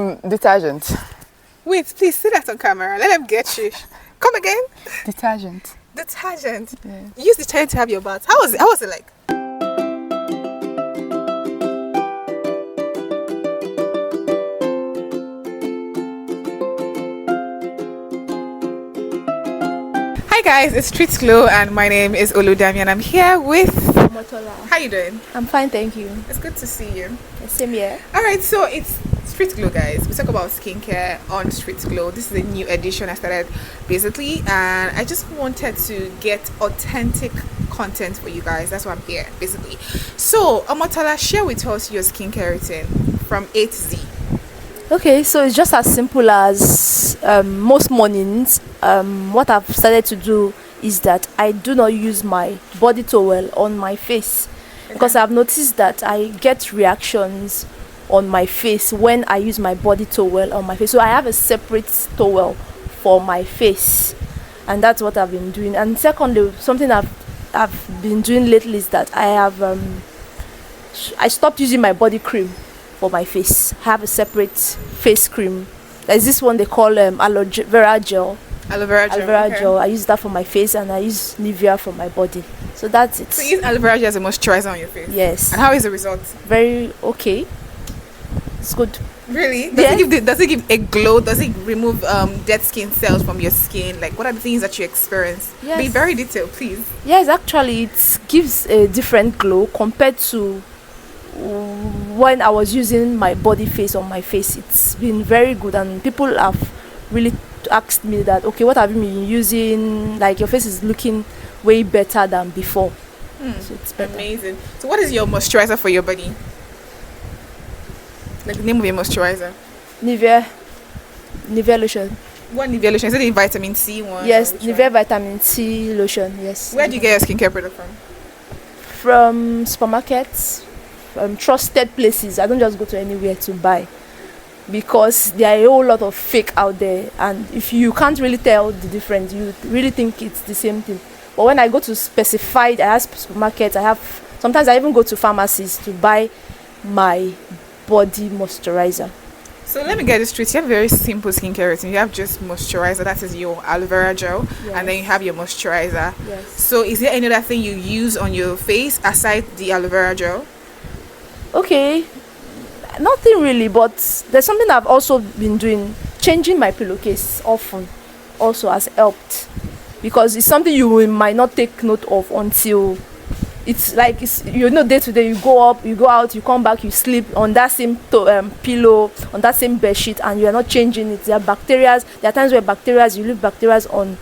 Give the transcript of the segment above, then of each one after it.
Detergent. Wait, please say that on camera. Let them get you. Come again. Detergent. Detergent. Yeah. You use detergent to have your bath. How was it? How was it like? Hi guys, it's Street Glow and my name is Oludami and I'm here with Motola. How you doing? I'm fine, thank you. It's good to see you. Same here. Alright, so it's Street Glow guys. We talk about skincare on Street Glow. This is a new edition I started basically, and I just wanted to get authentic content for you guys. That's why I'm here basically. So Motola, share with us your skincare routine from A to Z. Okay, so it's just as simple as most mornings. What I've started to do is that I do not use my body towel on my face, because I've noticed that I get reactions on my face when I use my body towel on my face. So I have a separate towel for my face, and that's what I've been doing. And secondly, something I've been doing lately is that I stopped using my body cream for my face. I have a separate face cream. There's this one they call aloe vera gel. Aloe vera gel. Gel. I use that for my face, and I use Nivea for my body. So that's it. So you use aloe vera gel as a moisturizer on your face? Yes. And how is the result? Very okay. It's good. Really? Yes. Does it give a glow? Does it remove dead skin cells from your skin? Like, what are the things that you experience? Yes. Be very detailed, please. Yes, actually, it gives a different glow compared to when I was using my body face on my face. It's been very good, and people have really asked me that, okay, what have you been using? Like, your face is looking way better than before. So it's better. Amazing. So what is your moisturizer for your body? Like the name of your moisturizer? Nivea lotion. What Nivea lotion? Is it the vitamin C one? Yes, Nivea vitamin C lotion. Yes. Where do you get your skincare product from? From supermarkets, trusted places. I don't just go to anywhere to buy, because there are a whole lot of fake out there, and if you can't really tell the difference, you really think it's the same thing. But when I go to specified, I ask supermarkets, sometimes I even go to pharmacies to buy my body moisturizer. So let me get this straight. You have a very simple skincare routine. You have just moisturizer, that is your aloe vera gel, Yes. and then you have your moisturizer. Yes. So is there any other thing you use on your face aside the aloe vera gel? Okay, nothing really, but there's something I've also been doing. Changing my pillowcase often also has helped, because it's something you might not take note of until it's like day to day. You go up, you go out, you come back, you sleep on that same pillow, on that same bed sheet, and you are not changing it. There are bacteria. There are times where you leave bacteria on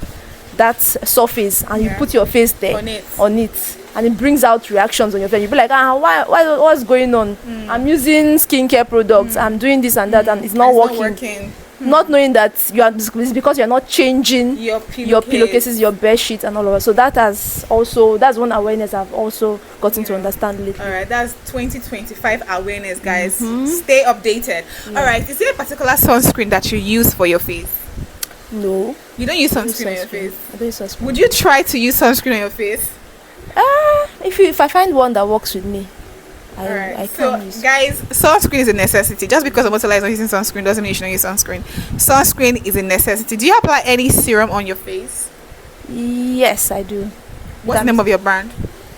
that surface, and you put your face there on it, and it brings out reactions on your face. You be like, what's going on? I'm using skincare products, I'm doing this and that, and it's not working. Not knowing that it's because you're not changing your pillowcases, your bed sheets, and all of that. So that's one awareness I've also gotten to understand lately. All right, that's 2025 awareness, guys. Stay updated. All right, is there a particular sunscreen that you use for your face? No. You don't use sunscreen on your face? I don't use sunscreen. Would you try to use sunscreen on your face? If I find one that works with me, I can use. Guys, sunscreen is a necessity. Just because a moisturizer is not using sunscreen doesn't mean you shouldn't use sunscreen. Sunscreen is a necessity. Do you apply any serum on your face? Yes, I do. What's the name of your brand?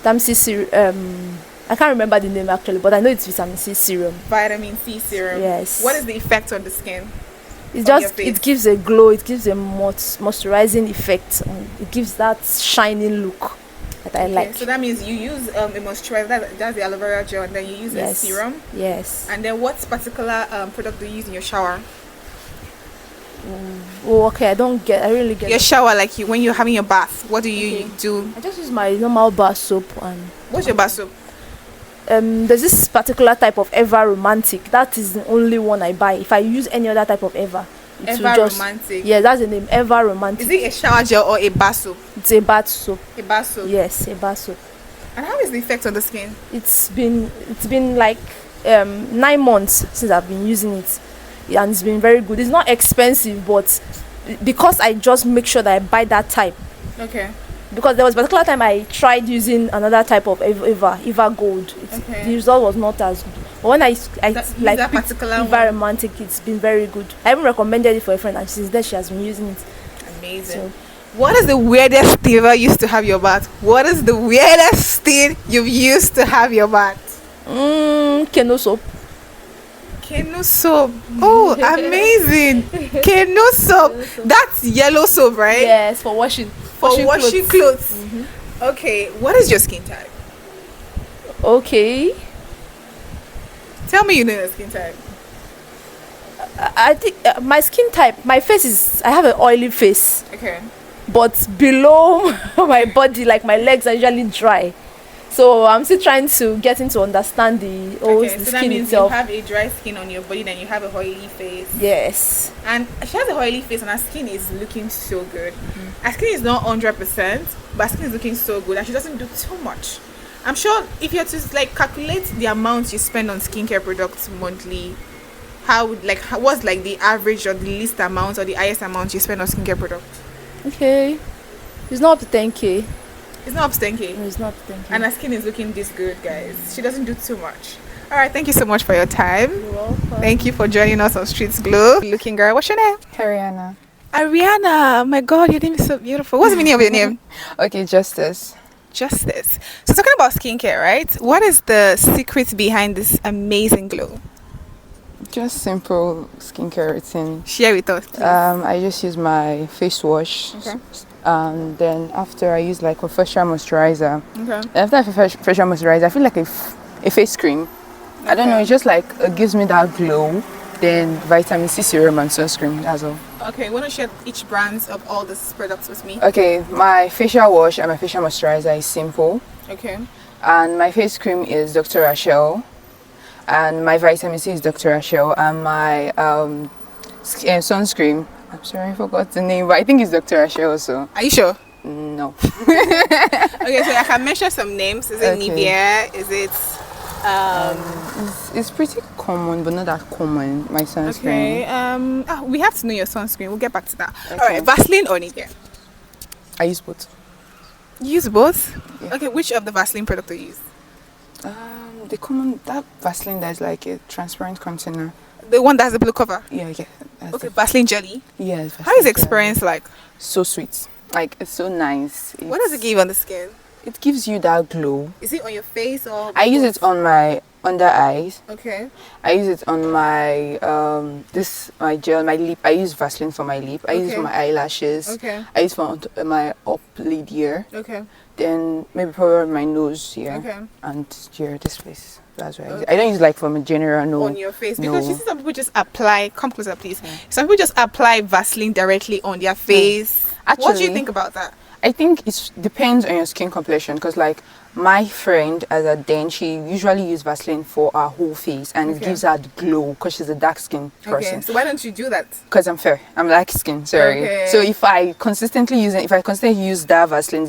Vitamin C serum. I can't remember the name actually, but I know it's vitamin C serum. Vitamin C serum. Yes. What is the effect on the skin? It gives a glow. It gives a moisturizing effect. It gives that shining look that I like. So that means you use a moisturizer, that's the aloe vera gel, and then you use a serum. Yes. And then what particular product do you use in your shower? Oh, okay. I really get your shower, like when you're having your bath. What do you do? I just use my normal bar soap. And what's your bar soap? There's this particular type of Eva Romantic. That is the only one I buy. If I use any other type of Eva, Romantic. Yeah, that's the name. Eva Romantic. Is it a shower gel or a bar soap? It's a bath soap. A bar soap. Yes, a bar soap. And how is the effect on the skin? It's been like 9 months since I've been using it, and it's been very good. It's not expensive, but because I just make sure that I buy that type. Okay. Because there was a particular time I tried using another type of Eva Gold. The result was not as good. But when I like that picked particular Diva one. Romantic, it's been very good. I even recommended it for a friend, and since then she has been using it. Amazing. So, What is the weirdest thing you ever used to have your bath? What is the weirdest thing you've used to have your bath? canoe soap. Canoe soap. Oh, amazing. Canoe soap. That's yellow soap, right? Yes, for washing. For washing clothes. Okay, what is your skin type? Okay. Tell me you know your skin type. I think my skin type, my face is, I have an oily face, Okay. but below my body, like my legs are usually dry. So I'm still trying to get into understand the Okay, the so that skin means itself. you have a dry skin on your body, then you have a oily face. Yes. And she has a oily face, and her skin is looking so good. Her skin is not 100%, but her skin is looking so good, and she doesn't do too much. I'm sure if you had to like calculate the amount you spend on skincare products monthly, what's like the average or the least amount or the highest amount you spend on skincare products? Okay. It's not up to 10K. It's not up to 10K. No, it's not up to 10K. And her skin is looking this good, guys. She doesn't do too much. All right, thank you so much for your time. You're welcome. Thank you for joining us on Streets Glow. Looking girl, what's your name? Ariana. Ariana. My God, your name is so beautiful. What's the meaning of your name? Okay, Justice. Justice. So talking about skincare, right? What is the secret behind this amazing glow? Just simple skincare routine. Share with us, please. I just use my face wash. Okay. And then after I use like a facial moisturizer. Okay. After I facial moisturizer, I feel like a face cream. I don't know, it just like gives me that glow. Then vitamin C serum and sunscreen, that's all. Okay, want to share each brands of all these products with me? Okay, my facial wash and my facial moisturizer is simple. Okay. And my face cream is Dr. Rashel. And my vitamin C is Dr. Rashel. And my sunscreen, I'm sorry, I forgot the name, but I think it's Dr. Rashel also. Are you sure? No. Okay, so I can mention some names. Is it Okay. Nivea? Is it It's pretty common, but not that common, my sunscreen. okay. We have to know your sunscreen. We'll get back to that. Okay. All right, Vaseline or Nivea? I use both. You use both? Yeah. Okay, which of the Vaseline product do you use? The common, that Vaseline that's like a transparent container. The one that has the blue cover? Yeah. That's Okay, Vaseline jelly. Yes. How is the experience like? So sweet. Like, it's so nice. What does it give on the skin? It gives you that glow. Is it on your face or? I use it on my under eyes. Okay. I use it on my my gel, my lip. I use Vaseline for my lip. I use it Okay. for my eyelashes. Okay. I use for my up lid here. Okay. Then maybe probably on my nose here. Okay. And here, this place. That's why Okay. I don't use like from a general no. On your face, because no. you see some people just apply. Come closer, please. Some people just apply Vaseline directly on their face. What do you Actually- think about that? I think it depends on your skin complexion, because like my friend as a den, she usually use Vaseline for her whole face, and it Okay. gives her the glow because she's a dark skin Okay. person. So why don't you do that? Because I'm fair, I'm light skin. Sorry. Okay. So if I consistently use that Vaseline,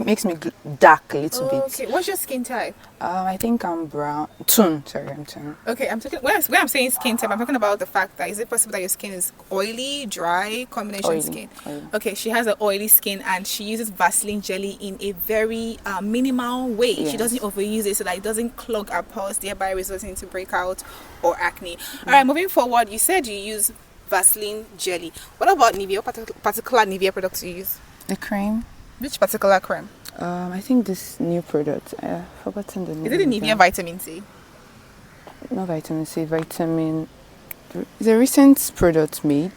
makes me dark a little bit. Okay. What's your skin type? I think I'm brown. Tune. Sorry, I'm tune. Okay, I'm talking when I'm saying skin type, I'm talking about the fact that is it possible that your skin is oily, dry, combination Oily, skin? oily. Okay, she has an oily skin and she uses Vaseline jelly in a very minimal way. She Yes. doesn't overuse it so that it doesn't clog her pores, thereby resulting to breakout or acne. All right, moving forward, you said you use Vaseline jelly. What about Nivea? What particular Nivea products you use? The cream. Which particular cream? I think this new product. I've forgotten the name. Is it the Nivea Vitamin C? No vitamin C. Vitamin. It's a recent product made.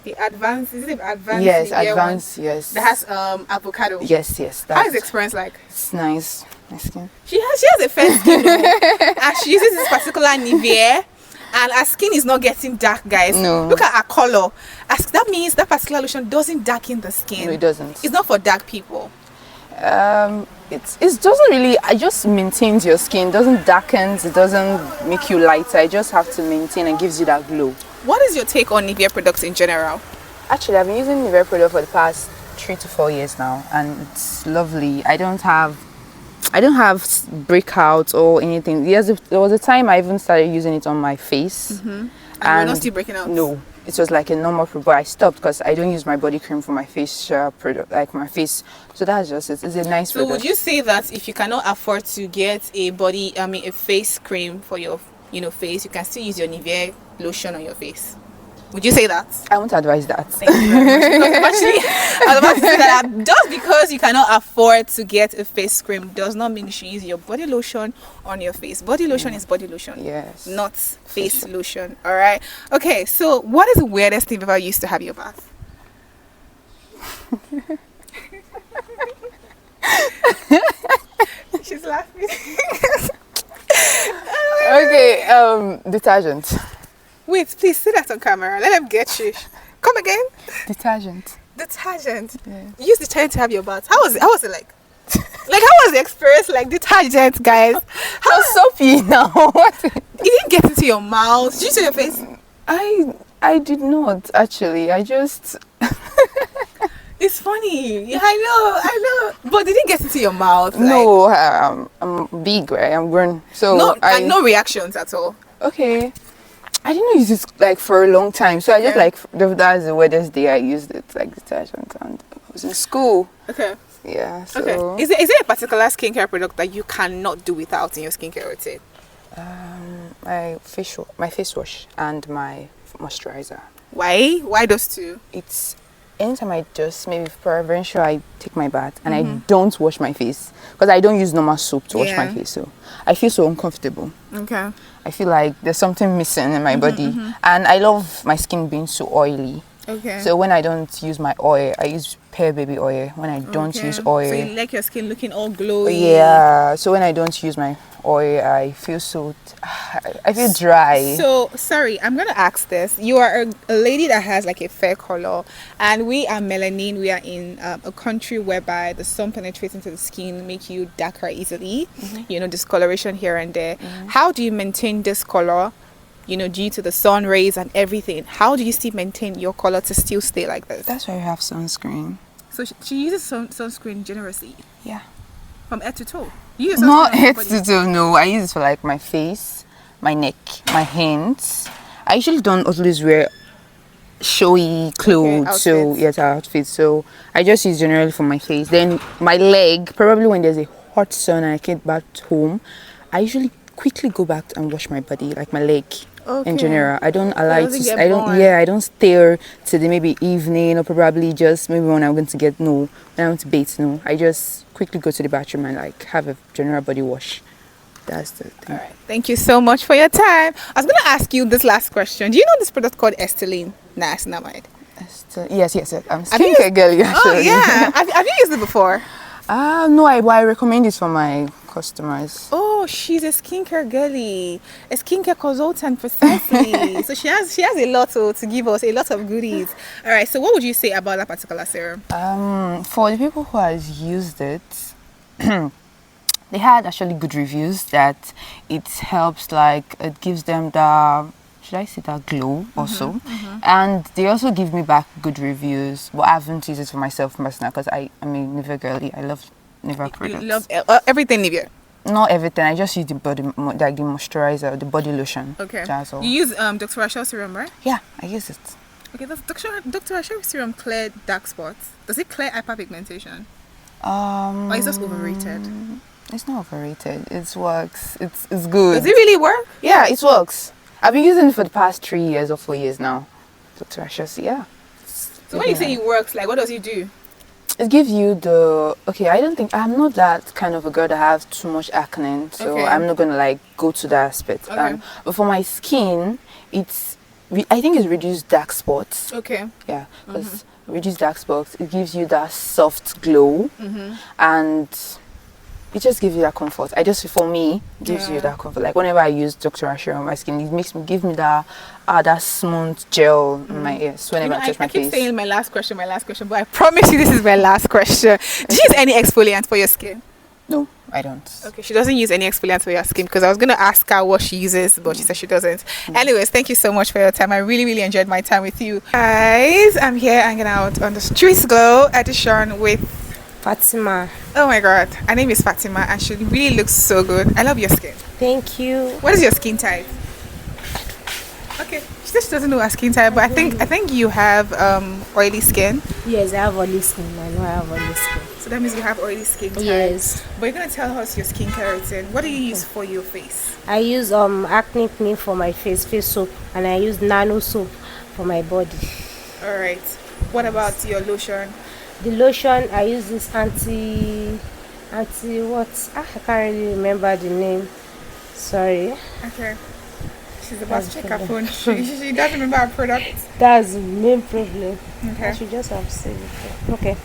The advanced, is it the advanced? Yes, Nivea one advanced. Yes. that has avocado. Yes. How is the experience like? It's nice. My skin. She has a fair skin, and she uses this particular Nivea, and her skin is not getting dark, guys. No. Look at her color. That means that particular lotion doesn't darken the skin. No, it doesn't. It's not for dark people. It doesn't really. It just maintains your skin. It doesn't darken. It doesn't make you lighter. It just have to maintain and gives you that glow. What is your take on Nivea products in general? Actually, I've been using Nivea product for the past 3 to 4 years now, and it's lovely. I don't have breakouts or anything. There was a time I even started using it on my face, And you're not still breaking out? No, it was like a normal product. But I stopped because I don't use my body cream for my face product, like my face. So that's just it. It's a nice So product. would you say that if you cannot afford to get a face cream for your face, you can still use your Nivea lotion on your face. Would you say that? I won't advise that. Thank you very much. Because actually, I was about to say that just because you cannot afford to get a face cream does not mean you should use your body lotion on your face. Body lotion is body lotion. Yes. Not face lotion. All right. Okay. So, what is the weirdest thing you've ever used to have your bath? She's laughing. Okay. Detergent. Wait, please say that on camera. Let them get you. Come again. Detergent. Detergent. Yeah. You used detergent to have your bath. How was it? How was it like? Like, how was the experience like? Detergent, guys. How soapy now? What? It didn't get into your mouth. Did you see your face? I did not actually. I just. It's funny. Yeah, I know. But it didn't get into your mouth. No, I'm big, right? I'm grown. So no reactions at all. Okay. I didn't use this like for a long time, so I just like that's the weirdest day I used it, like detergent, and I was in school. Okay. Yeah. So. Okay. Is there a particular skincare product that you cannot do without in your skincare routine? My face wash and my moisturizer. Why? Why those two? It's anytime I just maybe preferential I take my bath and I don't wash my face because I don't use normal soap to wash my face, so I feel so uncomfortable. Okay. I feel like there's something missing in my body, and I love my skin being so oily. Okay. So when I don't use my oil, I use pear baby oil. When I don't use oil, so you like your skin looking all glowy. Yeah. So when I don't use my oil, I feel I feel dry. So sorry, I'm gonna ask this. You are a lady that has like a fair color, and we are melanin. We are in a country whereby the sun penetrates into the skin, make you darker easily. Discoloration here and there. How do you maintain this color? Due to the sun rays and everything, how do you still maintain your color to still stay like this? That's why you have sunscreen. So she uses sunscreen generously. Yeah. From head to toe. You use Not head to toe. No, I use it for like my face, my neck, my hands. I usually don't always wear showy clothes, outfits. So I just use generally for my face. Then my leg, probably when there's a hot sun and I get back home, I usually quickly go back and wash my body, like my leg. In general, I don't allow it to. I don't stare to the maybe evening or probably just maybe when I'm going to when I want to bathe. No, I just quickly go to the bathroom and like have a general body wash. That's the thing. All right. Thank you so much for your time. I was gonna ask you this last question. Do you know this product called Esteline? Nah, it's not mine. Yes. I'm skincare girl. Actually. Oh yeah. Have you used it before? No, I recommend it for my customers. Oh, she's a skincare girly, a skincare consultant precisely. So she has a lot to give us, a lot of goodies. All right. So what would you say about that particular serum? For the people who has used it, they had actually good reviews that it helps, like it gives them that glow also, and they also give me back good reviews, but I haven't used it for myself personally because I'm a Nivea girly. I love Nivea products. You love everything Nivea? Not everything. I just use the body, like the moisturizer, the body lotion. Okay. That's all. You use Dr. Rashel serum, right? Yeah, I use it. Okay, does Dr. Rashel serum clear dark spots? Does it clear hyperpigmentation? Or is this overrated? It's not overrated. It works. It's good. Does it really work? Yeah, it works. I've been using it for the past 3 years or 4 years now. Dr. Rashel, yeah. So when you say it works, like what does it do? It gives you I'm not that kind of a girl that has too much acne, so I'm not gonna like go to that aspect. But for my skin, I think it's reduced dark spots. Okay. Yeah, because reduced dark spots, it gives you that soft glow, and it just gives you that comfort. For me, it gives you that comfort. Like whenever I use Dr. Rashel on my skin, it gives me that smooth gel in my ears whenever I touch my face. I keep saying my last question, but I promise you this is my last question. Do you use any exfoliant for your skin? No, I don't. Okay, she doesn't use any exfoliant for your skin because I was going to ask her what she uses, but she said she doesn't. Anyways, thank you so much for your time. I really, really enjoyed my time with you. Guys, I'm here hanging out on the Street Glow edition with Fatima. Oh my god, her name is Fatima and she really looks so good. I love your skin. Thank you. What is your skin type? Okay, she said she doesn't know her skin type, but I think you have oily skin. Yes, I have oily skin. I know I have oily skin. So So that means you have oily skin type. Yes. But you're gonna tell us your skincare routine. What do you use for your face? I use acne cream for my face soap, and I use Nano soap for my body. All right. What about your lotion? The lotion, I use this anti what? I can't really remember the name. Sorry. Okay. She's about to check her phone. She doesn't remember her product. That's the main problem. Okay. I should just have said it. Okay.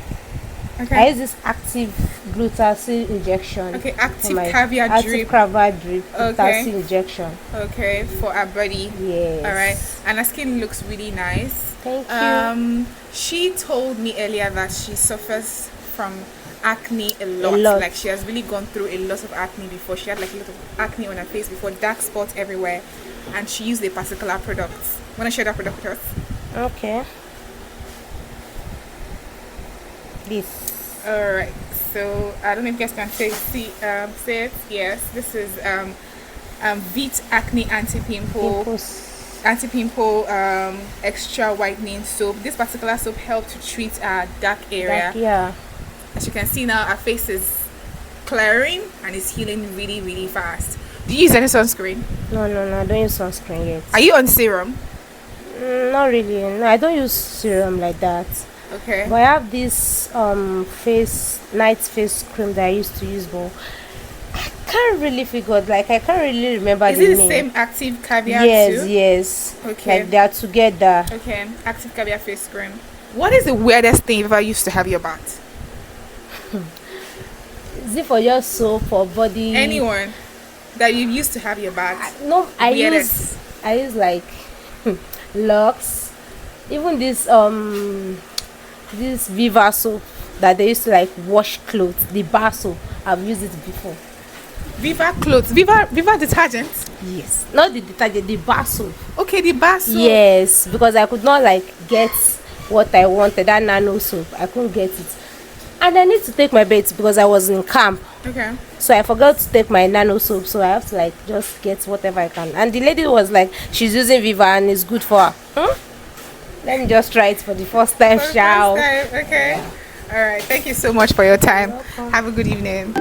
Okay. I use this active glutathione injection. Okay, active for my caviar active drip. caviar drip Okay. glutathione injection. Okay, for our body. Yes. All right. And her skin looks really nice. Thank you. She told me earlier that she suffers from acne a lot. Like she has really gone through a lot of acne before. She had like a lot of acne on her face before, dark spots everywhere, and she used a particular product. Want to share that product with us? Okay. This. All right. So I don't know if you guys can say it. Yes. This is Veet acne anti-pimple extra whitening soap. This particular soap helps to treat a dark area. Yeah. As you can see now, our face is clearing and it's healing really, really fast. Do you use any sunscreen? No, I don't use sunscreen yet. Are you on serum? Not really. No, I don't use serum like that. Okay. But I have this night face cream that I used to use, but I can't really figure out, like I can't really remember Is the it the name. same active caviar too? Yes. Okay. Like they are together. Okay. Active caviar face cream. What is the weirdest thing you've ever used to have your bath? Is it for your soap, for body? Anyone that you used to have your bath? No, I Weirdest. use like Lux. Even this Viva soap that they used to like wash clothes, the bar soap. I've used it before. Viva clothes. Viva detergent. Yes. Not the detergent, the bar soap. Okay, the bar soap. Yes, because I could not like get what I wanted, that Nano soap. I couldn't get it. And I need to take my bath because I was in camp. Okay. So I forgot to take my Nano soap, so I have to like just get whatever I can. And the lady was like, she's using Viva and it's good for her. Let me just try it for the first time, For the shall. first time, okay. All right. Thank you so much for your time. Have a good evening.